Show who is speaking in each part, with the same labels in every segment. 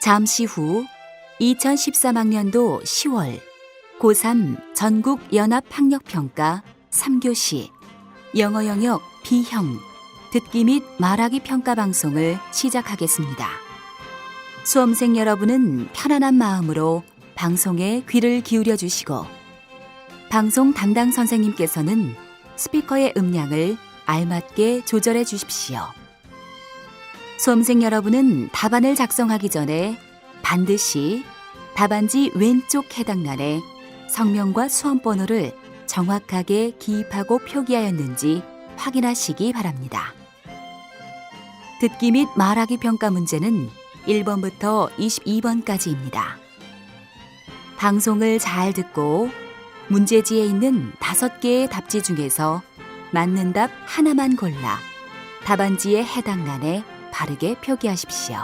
Speaker 1: 잠시 후 2013학년도 10월 고3 전국연합학력평가 3교시 영어 영역 B형 듣기 및 말하기 평가 방송을 시작하겠습니다. 수험생 여러분은 편안한 마음으로 방송에 귀를 기울여 주시고 방송 담당 선생님께서는 스피커의 음량을 알맞게 조절해 주십시오. 수험생 여러분은 답안을 작성하기 전에 반드시 답안지 왼쪽 해당란에 성명과 수험번호를 정확하게 기입하고 표기하였는지 확인하시기 바랍니다. 듣기 및 말하기 평가 문제는 1번부터 22번까지입니다. 방송을 잘 듣고 문제지에 있는 5개의 답지 중에서 맞는 답 하나만 골라 답안지의 해당란에 바르게 표기하십시오.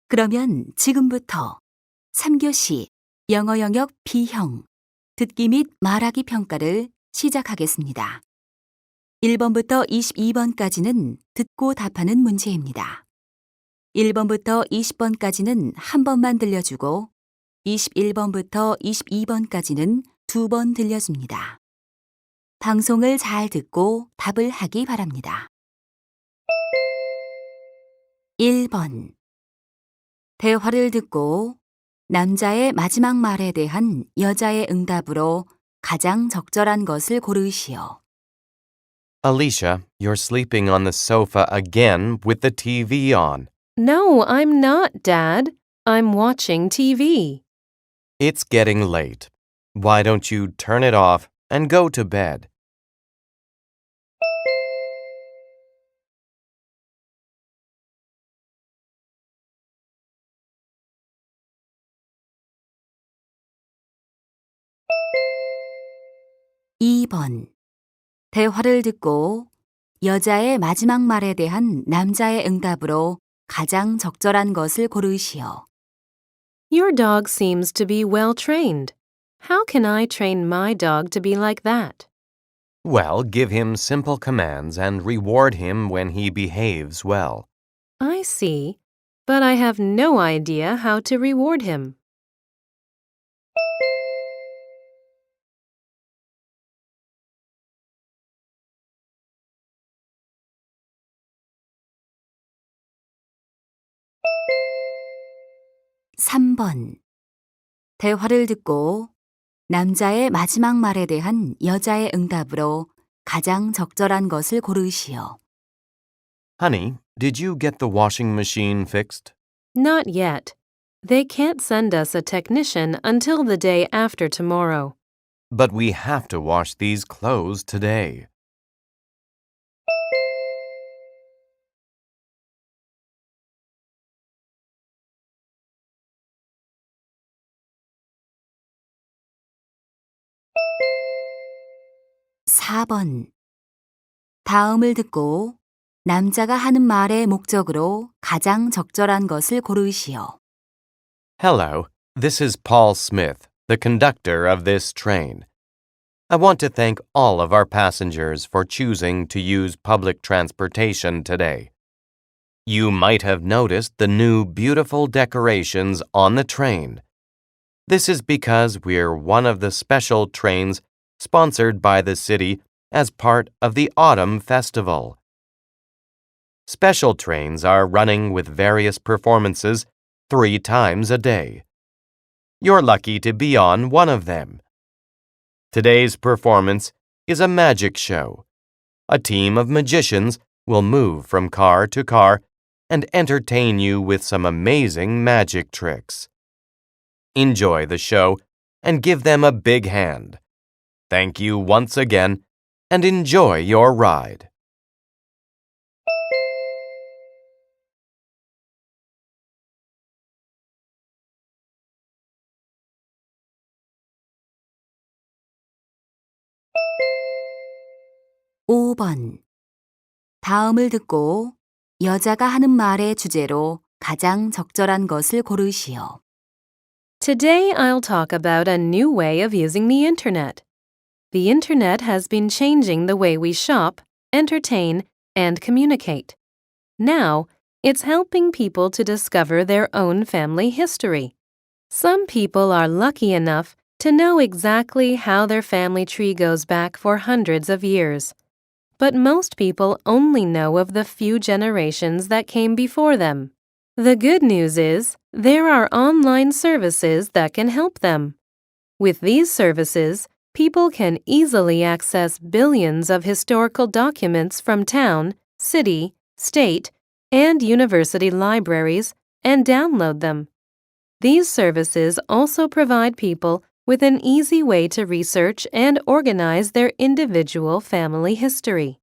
Speaker 1: 그러면 지금부터 3교시 영어 영역 B형 듣기 및 말하기 평가를 시작하겠습니다. 1번부터 22번까지는 듣고 답하는 문제입니다. 1번부터 20번까지는 한 번만 들려주고 21번부터 22번까지는 2번 들려줍니다. 방송을 잘 듣고 답을 하기 바랍니다. 1번 대화를 듣고 남자의 마지막 말에 대한 여자의 응답으로 가장 적절한 것을 고르시오.
Speaker 2: Alicia, you're sleeping on the sofa again with the TV on.
Speaker 3: No, I'm not, Dad. I'm watching TV.
Speaker 2: It's getting late. Why don't you turn it off and go to bed?
Speaker 1: (2번) 대화를 듣고 여자의 마지막 말에 대한 남자의 응답으로 가장 적절한 것을 고르시오.
Speaker 3: Your dog seems to be well trained. How can I train my dog to be like that?
Speaker 2: Well, give him simple commands and reward him when he behaves well.
Speaker 3: I see, but I have no idea how to reward him.
Speaker 1: 3번 대화를 듣고 남자의 마지막 말에 대한 여자의 응답으로 가장 적절한 것을 고르시오.
Speaker 2: Honey, did you get the washing machine fixed?
Speaker 3: Not yet. They can't send us a technician until the day after tomorrow.
Speaker 2: But we have to wash these clothes today.
Speaker 1: 4번 다음을 듣고 남자가 하는 말의 목적으로 가장 적절한 것을 고르시오.
Speaker 2: Hello, this is Paul Smith, the conductor of this train. I want to thank all of our passengers for choosing to use public transportation today. You might have noticed the new beautiful decorations on the train. This is because we're one of the special trains sponsored by the city as part of the Autumn Festival. Special trains are running with various performances 3 times a day. You're lucky to be on one of them. Today's performance is a magic show. A team of magicians will move from car to car and entertain you with some amazing magic tricks. Enjoy the show and give them a big hand. Thank you once again and enjoy your ride.
Speaker 1: 5번 다음을 듣고 여자가 하는 말의 주제로 가장 적절한 것을 고르시오.
Speaker 3: Today I'll talk about a new way of using the internet. The internet has been changing the way we shop, entertain, and communicate. Now, it's helping people to discover their own family history. Some people are lucky enough to know exactly how their family tree goes back for hundreds of years. But most people only know of the few generations that came before them. The good news is there are online services that can help them. With these services, people can easily access billions of historical documents from town, city, state, and university libraries and download them. These services also provide people with an easy way to research and organize their individual family history.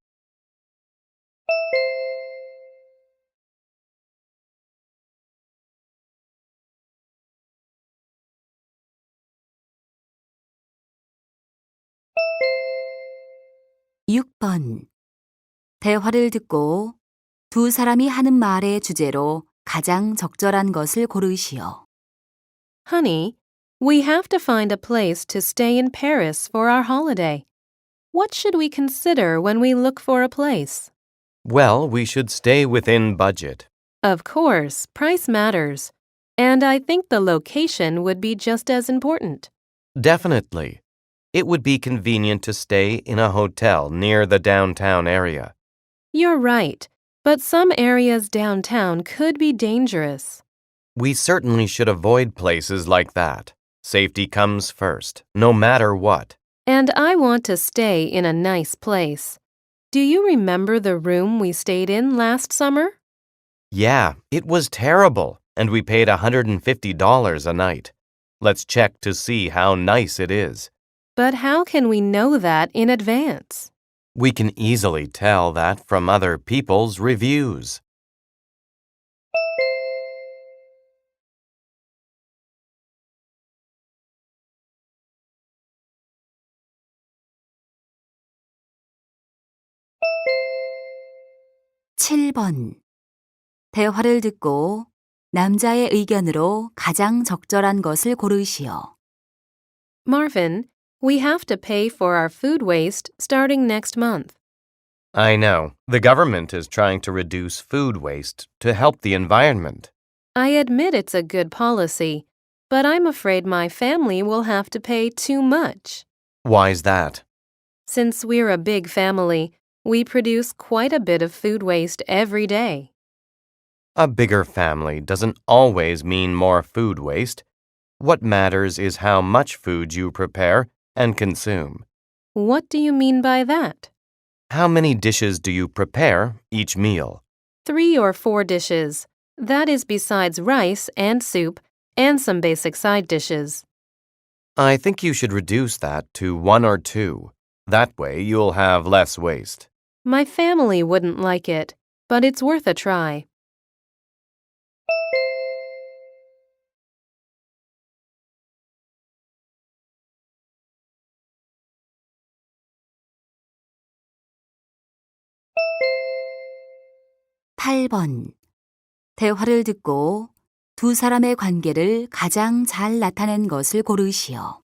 Speaker 1: 육 번 대화를 듣고 두 사람이 하는 말의 주제로 가장 적절한 것을 고르시오.
Speaker 3: Honey, we have to find a place to stay in Paris for our holiday. What should we consider when we look for a place?
Speaker 2: Well, we should stay within budget.
Speaker 3: Of course, price matters. And I think the location would be just as important.
Speaker 2: Definitely. It would be convenient to stay in a hotel near the downtown area.
Speaker 3: You're right, but some areas downtown could be dangerous.
Speaker 2: We certainly should avoid places like that. Safety comes first, no matter what.
Speaker 3: And I want to stay in a nice place. Do you remember the room we stayed in last summer?
Speaker 2: Yeah, it was terrible, and we paid $150 a night. Let's check to see how nice it is.
Speaker 3: But how can we know that in advance?
Speaker 2: We can easily tell that from other people's reviews.
Speaker 1: 칠 번 대화를 듣고 남자의 의견으로 가장 적절한 것을 고르시오.
Speaker 3: Marvin, we have to pay for our food waste starting next month.
Speaker 2: I know. The government is trying to reduce food waste to help the environment.
Speaker 3: I admit it's a good policy, but I'm afraid my family will have to pay too much.
Speaker 2: Why's that?
Speaker 3: Since we're a big family, we produce quite a bit of food waste every day.
Speaker 2: A bigger family doesn't always mean more food waste. What matters is how much food you prepare and consume.
Speaker 3: What do you mean by that?
Speaker 2: How many dishes do you prepare each meal?
Speaker 3: 3 or 4 dishes. That is besides rice and soup and some basic side dishes.
Speaker 2: I think you should reduce that to 1 or 2. That way you'll have less waste.
Speaker 3: My family wouldn't like it, but it's worth a try.
Speaker 1: 팔 번 대화를 듣고 두 사람의 관계를 가장 잘 나타낸 것을 고르시오.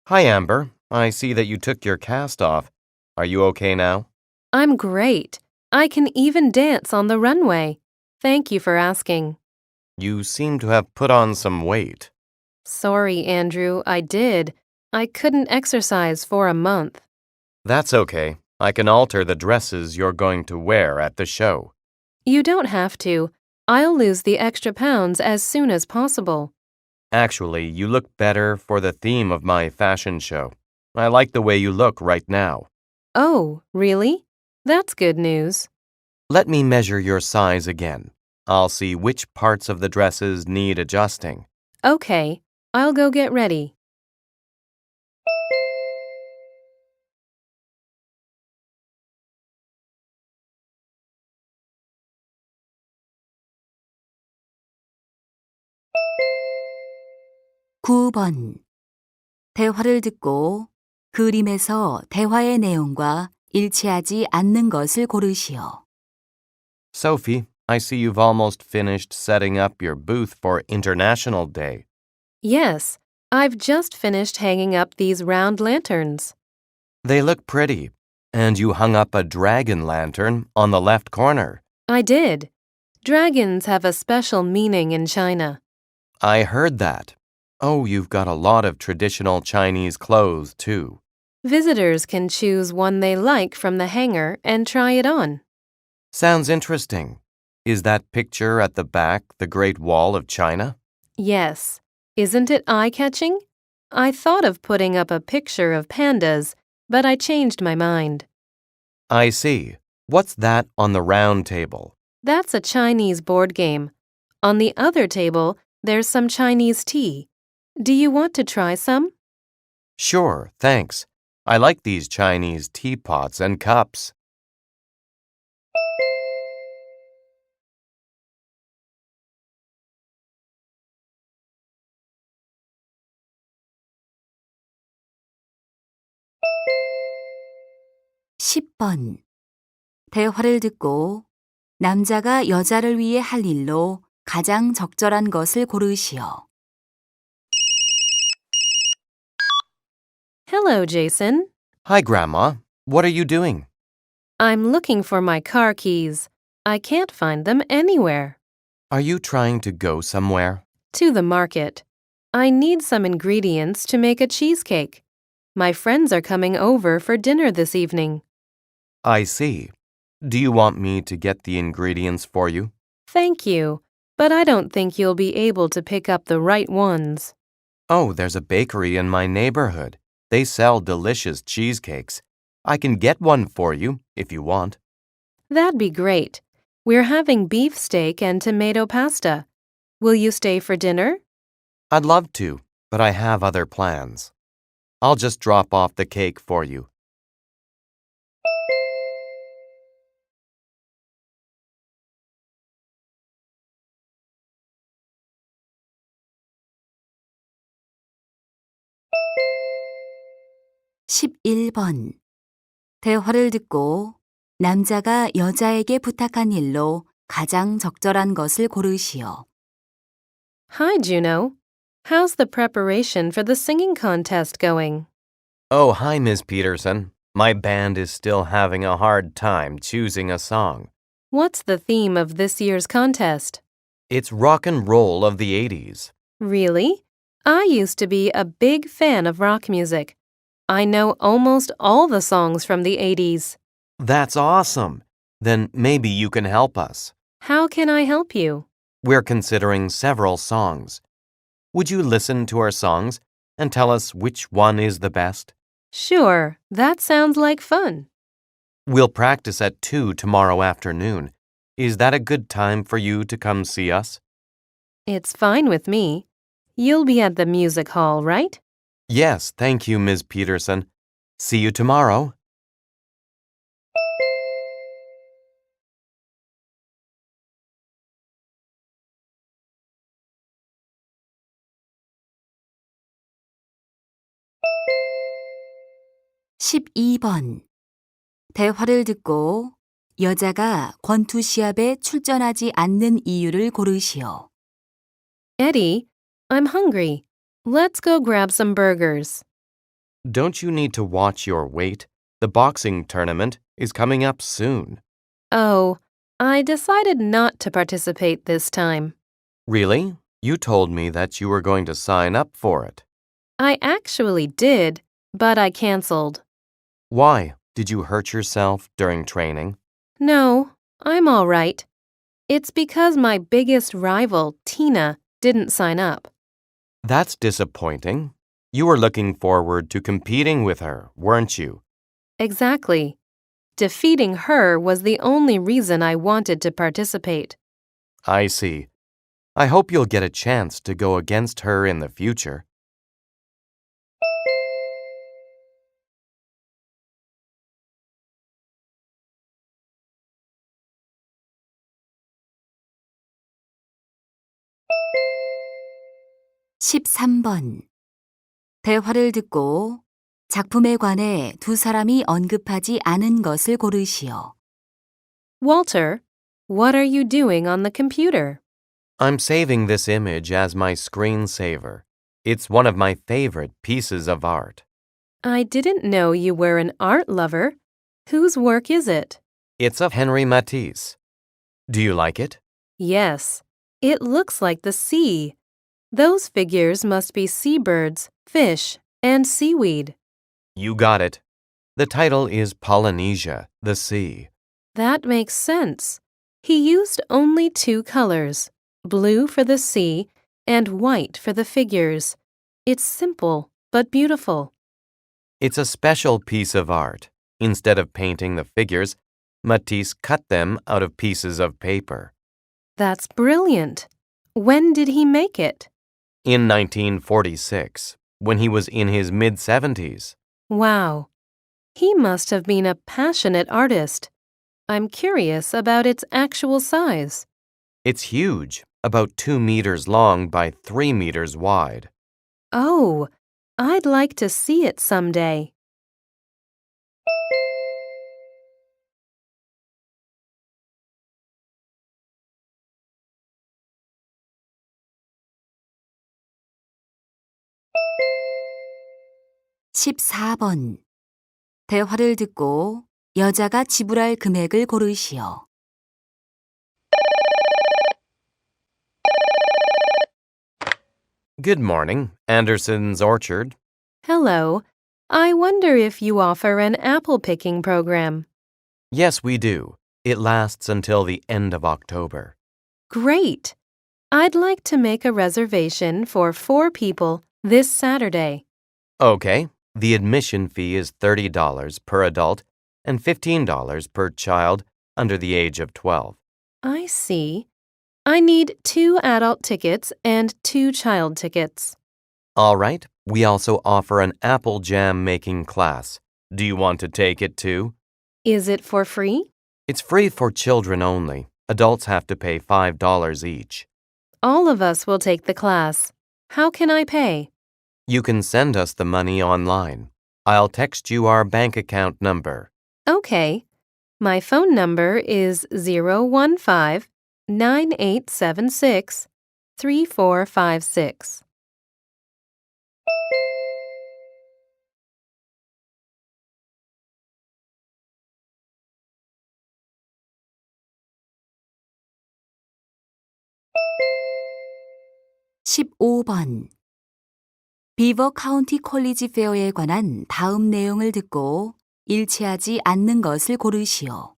Speaker 2: Hi, Amber. I see that you took your cast off. Are you okay now?
Speaker 3: I'm great. I can even dance on the runway. Thank you for asking.
Speaker 2: You seem to have put on some weight.
Speaker 3: Sorry, Andrew, I did. I couldn't exercise for a month.
Speaker 2: That's okay. I can alter the dresses you're going to wear at the show.
Speaker 3: You don't have to. I'll lose the extra pounds as soon as possible.
Speaker 2: Actually, you look better for the theme of my fashion show. I like the way you look right now.
Speaker 3: Oh, really? That's good news.
Speaker 2: Let me measure your size again. I'll see which parts of the dresses need adjusting.
Speaker 3: Okay, I'll go get ready.
Speaker 1: 구 번 대화를 듣고 그림에서 대화의 내용과 일치하지 않는 것을 고르시오.
Speaker 2: Sophie, I see you've almost finished setting up your booth for International Day.
Speaker 3: Yes, I've just finished hanging up these round lanterns.
Speaker 2: They look pretty. And you hung up a dragon lantern on the left corner.
Speaker 3: I did. Dragons have a special meaning in China.
Speaker 2: I heard that. Oh, you've got a lot of traditional Chinese clothes, too.
Speaker 3: Visitors can choose one they like from the hanger and try it on.
Speaker 2: Sounds interesting. Is that picture at the back the Great Wall of China?
Speaker 3: Yes. Isn't it eye-catching? I thought of putting up a picture of pandas, but I changed my mind.
Speaker 2: I see. What's that on the round table?
Speaker 3: That's a Chinese board game. On the other table, there's some Chinese tea. Do you want to try some?
Speaker 2: Sure, thanks. I like these Chinese teapots and cups.
Speaker 1: (10번) 대화를 듣고 남자가 여자를 위해 할 일로 가장 적절한 것을 고르시오.
Speaker 3: Hello, Jason.
Speaker 2: Hi, Grandma. What are you doing?
Speaker 3: I'm looking for my car keys. I can't find them anywhere.
Speaker 2: Are you trying to go somewhere?
Speaker 3: To the market. I need some ingredients to make a cheesecake. My friends are coming over for dinner this evening.
Speaker 2: I see. Do you want me to get the ingredients for you?
Speaker 3: Thank you, but I don't think you'll be able to pick up the right ones.
Speaker 2: Oh, there's a bakery in my neighborhood. They sell delicious cheesecakes. I can get one for you if you want.
Speaker 3: That'd be great. We're having beef steak and tomato pasta. Will you stay for dinner?
Speaker 2: I'd love to, but I have other plans. I'll just drop off the cake for you.
Speaker 1: (11번) 대화를 듣고 남자가 여자에게 부탁한 일로 가장 적절한 것을 고르시오.
Speaker 3: Hi, Juno. How's the preparation for the singing contest going?
Speaker 2: Oh, hi, Miss Peterson. My band is still having a hard time choosing a song.
Speaker 3: What's the theme of this year's contest?
Speaker 2: It's rock and roll of the 80s.
Speaker 3: Really? I used to be a big fan of rock music. I know almost all the songs from the 80s.
Speaker 2: That's awesome. Then maybe you can help us.
Speaker 3: How can I help you?
Speaker 2: We're considering several songs. Would you listen to our songs and tell us which one is the best?
Speaker 3: Sure, that sounds like fun.
Speaker 2: We'll practice at 2 tomorrow afternoon. Is that a good time for you to come see us?
Speaker 3: It's fine with me. You'll be at the music hall, right?
Speaker 2: Yes, thank you, Ms. Peterson. See you tomorrow.
Speaker 1: (12번) 대화를 듣고 여자가 권투 시합에 출전하지 않는 이유를 고르시오.
Speaker 3: Eddie, I'm hungry. Let's go grab some burgers.
Speaker 2: Don't you need to watch your weight? The boxing tournament is coming up soon.
Speaker 3: Oh, I decided not to participate this time.
Speaker 2: Really? You told me that you were going to sign up for it.
Speaker 3: I actually did, but I canceled.
Speaker 2: Why? Did you hurt yourself during training?
Speaker 3: No, I'm all right. It's because my biggest rival, Tina, didn't sign up.
Speaker 2: That's disappointing. You were looking forward to competing with her, weren't you?
Speaker 3: Exactly. Defeating her was the only reason I wanted to participate.
Speaker 2: I see. I hope you'll get a chance to go against her in the future.
Speaker 1: (13번) 대화를 듣고 작품에 관해 두 사람이 언급하지 않은 것을 고르시오.
Speaker 3: Walter, what are you doing on the computer?
Speaker 2: I'm saving this image as my screensaver. It's one of my favorite pieces of art.
Speaker 3: I didn't know you were an art lover. Whose work is it?
Speaker 2: It's of Henri Matisse. Do you like it?
Speaker 3: Yes, it looks like the sea. Those figures must be seabirds, fish, and seaweed.
Speaker 2: You got it. The title is Polynesia, the Sea.
Speaker 3: That makes sense. He used only two colors, blue for the sea and white for the figures. It's simple but beautiful.
Speaker 2: It's a special piece of art. Instead of painting the figures, Matisse cut them out of pieces of paper.
Speaker 3: That's brilliant. When did he make it?
Speaker 2: In 1946, when he was in his mid-70s.
Speaker 3: Wow. He must have been a passionate artist. I'm curious about its actual size.
Speaker 2: It's huge, about 2 meters long by 3 meters wide.
Speaker 3: Oh, I'd like to see it someday.
Speaker 1: (14번) 대화를 듣고 여자가 지불할 금액을 고르시오.
Speaker 2: Good morning, Anderson's Orchard.
Speaker 3: Hello. I wonder if you offer an apple picking program.
Speaker 2: Yes, we do. It lasts until the end of October.
Speaker 3: Great. I'd like to make a reservation for 4 people this Saturday.
Speaker 2: Okay, the admission fee is $30 per adult and $15 per child under the age of 12.
Speaker 3: I see. I need 2 adult tickets and 2 child tickets.
Speaker 2: All right, we also offer an apple jam making class. Do you want to take it too?
Speaker 3: Is it for free?
Speaker 2: It's free for children only. Adults have to pay $5 each.
Speaker 3: All of us will take the class. How can I pay?
Speaker 2: You can send us the money online. I'll text you our bank account number.
Speaker 3: Okay. My phone number is 015-9876-3456.
Speaker 1: (15번) 비버 카운티 콜리지 페어에 관한 다음 내용을 듣고 일치하지 않는 것을 고르시오.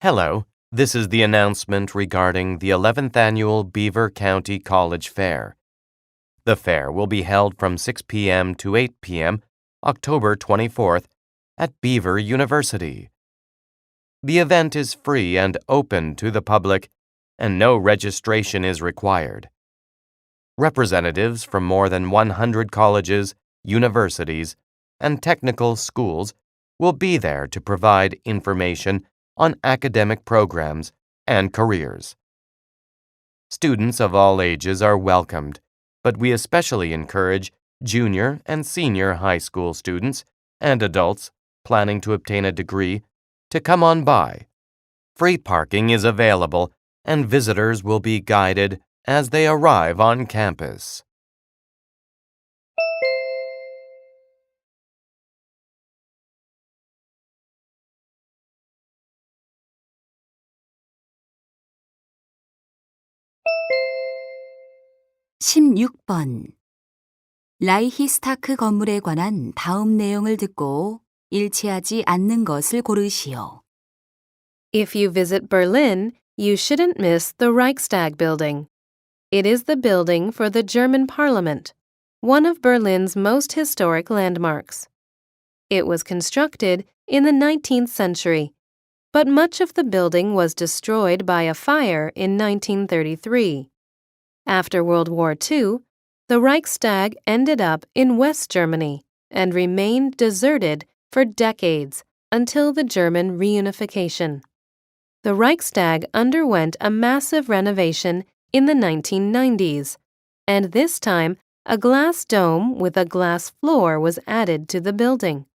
Speaker 2: Hello, this is the announcement regarding the 11th annual Beaver County College Fair. The fair will be held from 6 p.m. to 8 p.m. October 24th at Beaver University. The event is free and open to the public, and no registration is required. Representatives from more than 100 colleges, universities, and technical schools will be there to provide information on academic programs and careers. Students of all ages are welcomed, but we especially encourage junior and senior high school students and adults planning to obtain a degree to come on by. Free parking is available, and visitors will be guided as they arrive on campus.
Speaker 1: (16번) 라이히스타크 건물에 관한 다음 내용을 듣고 일치하지 않는 것을 고르시오.
Speaker 3: If you visit Berlin, you shouldn't miss the Reichstag building. It is the building for the German parliament, one of Berlin's most historic landmarks. It was constructed in the 19th century, but much of the building was destroyed by a fire in 1933. After World War II, the Reichstag ended up in West Germany and remained deserted for decades until the German reunification. The Reichstag underwent a massive renovation in the 1990s, and this time a glass dome with a glass floor was added to the building.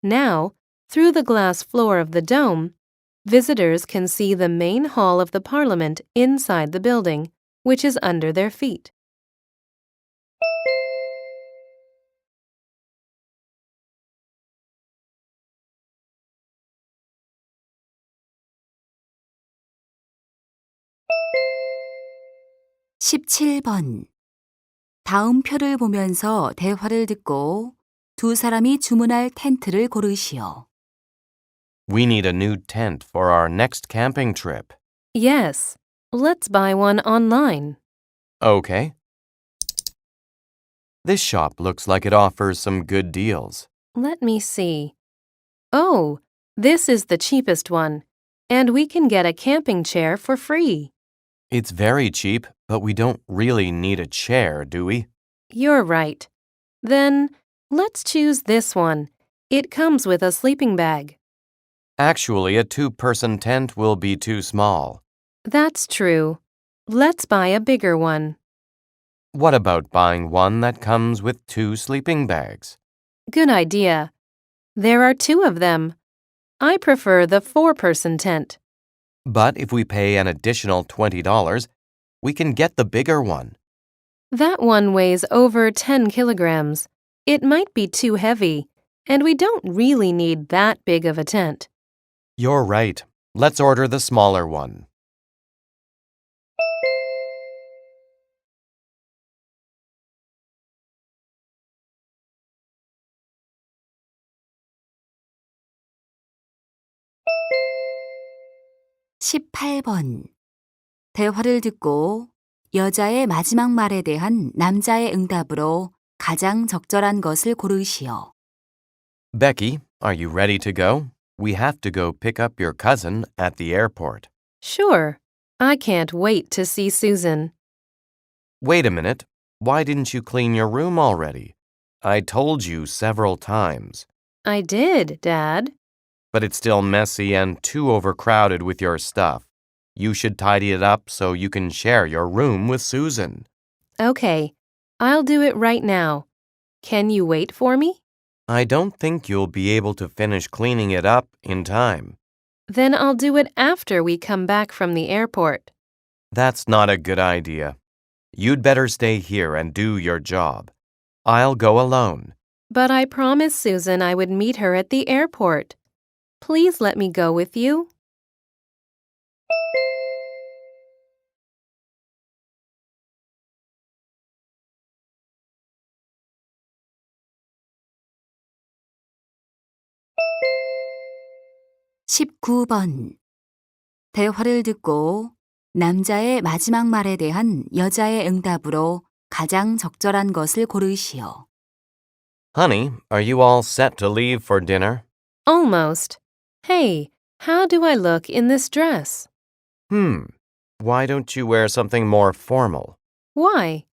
Speaker 3: Now, through the glass floor of the dome, visitors can see the main hall of the parliament inside the building, which is under their feet.
Speaker 1: 17번. 다음 표를 보면서 대화를 듣고 두 사람이 주문할 텐트를 고르시오.
Speaker 2: We need a new tent for our next camping trip.
Speaker 3: Yes, let's buy one online.
Speaker 2: Okay. This shop looks like it offers some good deals.
Speaker 3: Let me see. Oh, this is the cheapest one, and we can get a camping chair for free.
Speaker 2: It's very cheap, but we don't really need a chair, do we?
Speaker 3: You're right. Then let's choose this one. It comes with a sleeping bag.
Speaker 2: Actually, a two-person tent will be too small.
Speaker 3: That's true. Let's buy a bigger one.
Speaker 2: What about buying one that comes with two sleeping bags?
Speaker 3: Good idea. There are two of them. I prefer the four-person tent.
Speaker 2: But if we pay an additional $20, we can get the bigger one.
Speaker 3: That one weighs over 10 kilograms. It might be too heavy, and we don't really need that big of a tent.
Speaker 2: You're right. Let's order the smaller one.
Speaker 1: (18번) 대화를 듣고 여자의 마지막 말에 대한 남자의 응답으로 가장 적절한 것을 고르시오.
Speaker 2: Becky, are you ready to go? We have to go pick up your cousin at the airport.
Speaker 3: Sure. I can't wait to see Susan.
Speaker 2: Wait a minute. Why didn't you clean your room already? I told you several times.
Speaker 3: I did, Dad.
Speaker 2: But it's still messy and too overcrowded with your stuff. You should tidy it up so you can share your room with Susan.
Speaker 3: Okay, I'll do it right now. Can you wait for me?
Speaker 2: I don't think you'll be able to finish cleaning it up in time.
Speaker 3: Then I'll do it after we come back from the airport.
Speaker 2: That's not a good idea. You'd better stay here and do your job. I'll go alone.
Speaker 3: But I promised Susan I would meet her at the airport. Please let me go with you.
Speaker 1: (19번) 대화를 듣고 남자의 마지막 말에 대한 여자의 응답으로 가장 적절한 것을 고르시오.
Speaker 2: Honey, are you all set to leave for dinner?
Speaker 3: Almost. Hey, how do I look in this dress?
Speaker 2: Why don't you wear something more formal?
Speaker 3: Why?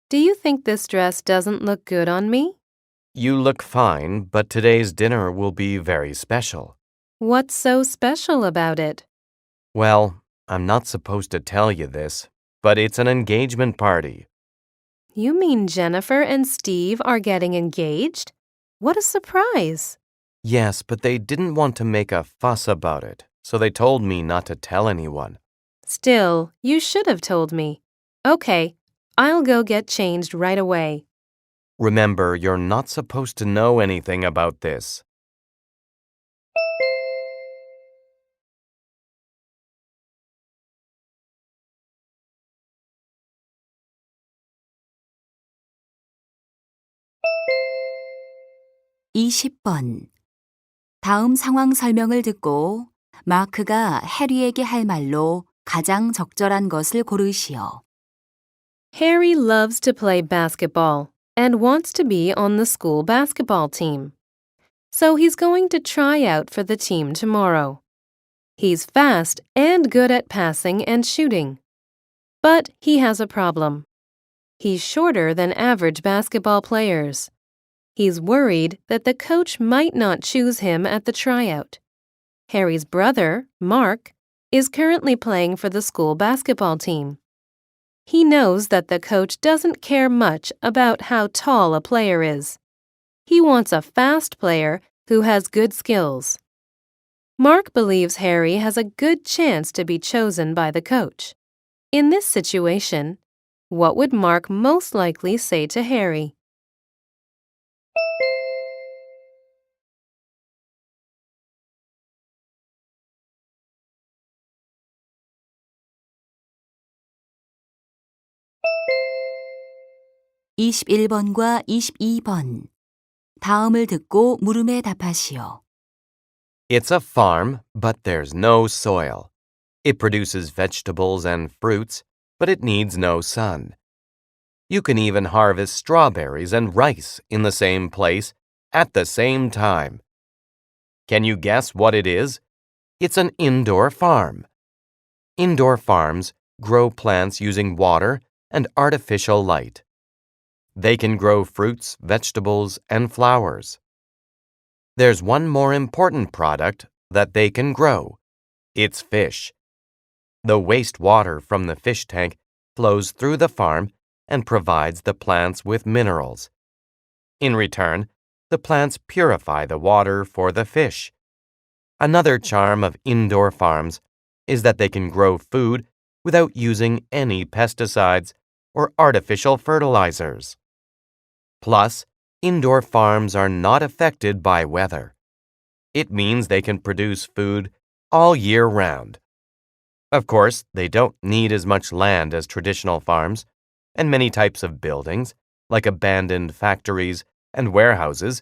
Speaker 3: Do you think this dress doesn't look good on me?
Speaker 2: You look fine, but today's dinner will be very special.
Speaker 3: What's so special about it?
Speaker 2: Well, I'm not supposed to tell you this, but it's an engagement party.
Speaker 3: You mean Jennifer and Steve are getting engaged? What a surprise!
Speaker 2: Yes, but they didn't want to make a fuss about it, so they told me not to tell anyone.
Speaker 3: Still, you should have told me. Okay, I'll go get changed right away.
Speaker 2: Remember, you're not supposed to know anything about this.
Speaker 1: (20번) 다음 상황 설명을 듣고 마크가 해리에게 할 말로 가장 적절한 것을 고르시오.
Speaker 3: Harry loves to play basketball and wants to be on the school basketball team. So he's going to try out for the team tomorrow. He's fast and good at passing and shooting. But he has a problem. He's shorter than average basketball players. He's worried that the coach might not choose him at the tryout. Harry's brother, Mark, is currently playing for the school basketball team. He knows that the coach doesn't care much about how tall a player is. He wants a fast player who has good skills. Mark believes Harry has a good chance to be chosen by the coach. In this situation, what would Mark most likely say to Harry?
Speaker 1: 21번과 22번. 다음을 듣고 물음에 답하시오.
Speaker 2: It's a farm, but there's no soil. It produces vegetables and fruits, but it needs no sun. You can even harvest strawberries and rice in the same place at the same time. Can you guess what it is? It's an indoor farm. Indoor farms grow plants using water and artificial light. They can grow fruits, vegetables, and flowers. There's one more important product that they can grow. It's fish. The wastewater from the fish tank flows through the farm and provides the plants with minerals. In return, the plants purify the water for the fish. Another charm of indoor farms is that they can grow food without using any pesticides or artificial fertilizers. Plus, indoor farms are not affected by weather. It means they can produce food all year round. Of course, they don't need as much land as traditional farms, and many types of buildings, like abandoned factories and warehouses,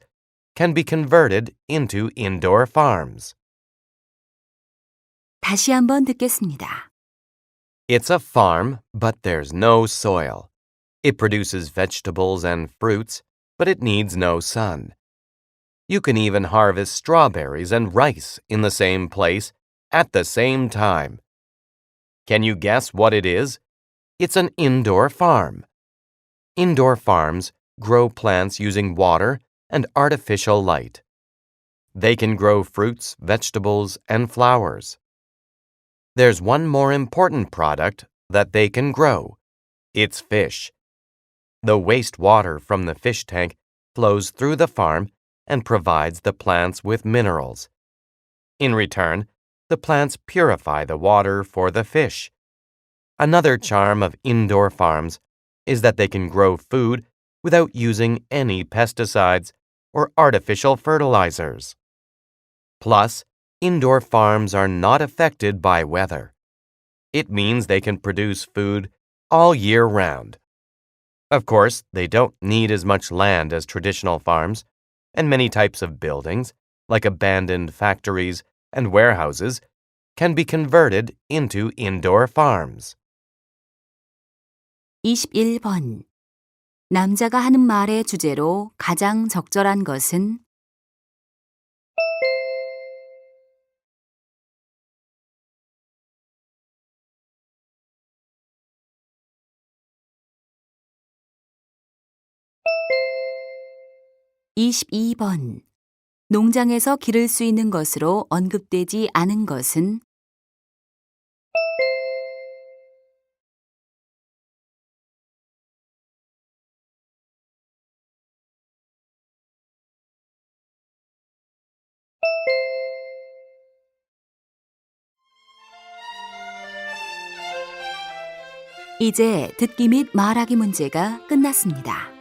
Speaker 2: can be converted into indoor farms.
Speaker 1: 다시 한번 듣겠습니다.
Speaker 2: It's a farm, but there's no soil. It produces vegetables and fruits, but it needs no sun. You can even harvest strawberries and rice in the same place at the same time. Can you guess what it is? It's an indoor farm. Indoor farms grow plants using water and artificial light. They can grow fruits, vegetables, and flowers. There's one more important product that they can grow. It's fish. The wastewater from the fish tank flows through the farm and provides the plants with minerals. In return, the plants purify the water for the fish. Another charm of indoor farms is that they can grow food without using any pesticides or artificial fertilizers. Plus, indoor farms are not affected by weather. It means they can produce food all year round. Of course, they don't need as much land as traditional farms, and many types of buildings, like abandoned factories and warehouses, can be converted into indoor farms.
Speaker 1: 21번. 남자가 하는 말의 주제로 가장 적절한 것은? 22번. 농장에서 기를 수 있는 것으로 언급되지 않은 것은? '이제 듣기 및 말하기 문제가 끝났습니다.